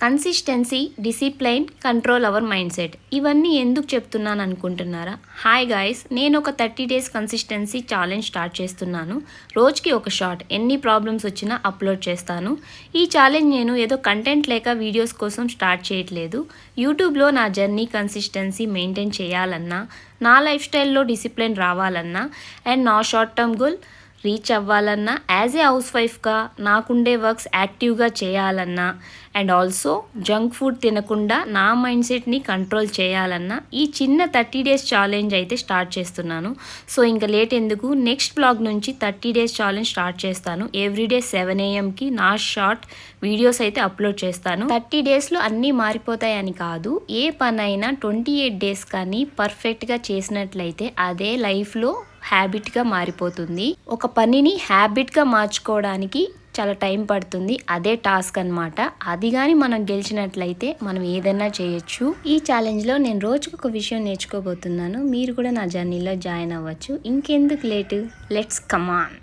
Consistency, discipline, control our mind set. ఇవన్నీ ఎందుకు చెప్తున్నాను అనుకుంటున్నారా? హాయ్ గాయ్స్, నేను ఒక 30 డేస్ కన్సిస్టెన్సీ ఛాలెంజ్ స్టార్ట్ చేస్తున్నాను. రోజుకి ఒక షార్ట్, ఎన్ని ప్రాబ్లమ్స్ వచ్చినా అప్లోడ్ చేస్తాను. ఈ ఛాలెంజ్ నేను ఏదో కంటెంట్ లేక వీడియోస్ కోసం స్టార్ట్ చేయట్లేదు. యూట్యూబ్లో నా జర్నీ కన్సిస్టెన్సీ మెయింటైన్ చేయాలన్నా, నా లైఫ్ స్టైల్లో డిసిప్లిన్ రావాలన్నా అండ్ నా షార్ట్ టర్మ్ గోల్ రీచ్ అవ్వాలన్నా, యాజ్ ఏ హౌస్ వైఫ్గా నాకుండే వర్క్స్ యాక్టివ్గా చేయాలన్నా అండ్ ఆల్సో జంక్ ఫుడ్ తినకుండా నా మైండ్ సెట్ని కంట్రోల్ చేయాలన్నా ఈ చిన్న 30 డేస్ ఛాలెంజ్ అయితే స్టార్ట్ చేస్తున్నాను. సో ఇంకా లేట్ ఎందుకు, నెక్స్ట్ బ్లాగ్ నుంచి 30 డేస్ ఛాలెంజ్ స్టార్ట్ చేస్తాను. ఎవ్రీడే 7 AM నా షార్ట్ వీడియోస్ అయితే అప్లోడ్ చేస్తాను. 30 డేస్లో అన్నీ మారిపోతాయని కాదు, ఏ పనైనా 28 డేస్ కానీ పర్ఫెక్ట్గా చేసినట్లయితే అదే లైఫ్లో హ్యాబిట్గా మారిపోతుంది. ఒక పనిని హ్యాబిట్గా మార్చుకోవడానికి చాలా టైం పడుతుంది, అదే టాస్క్ అనమాట. అది కానీ మనం గెలిచినట్లయితే మనం ఏదైనా చేయొచ్చు. ఈ ఛాలెంజ్లో నేను రోజుకు ఒక విషయం నేర్చుకోబోతున్నాను. మీరు కూడా నా జర్నీలో జాయిన్ అవ్వచ్చు. ఇంకెందుకు లేటు, లెట్స్ కమాన్.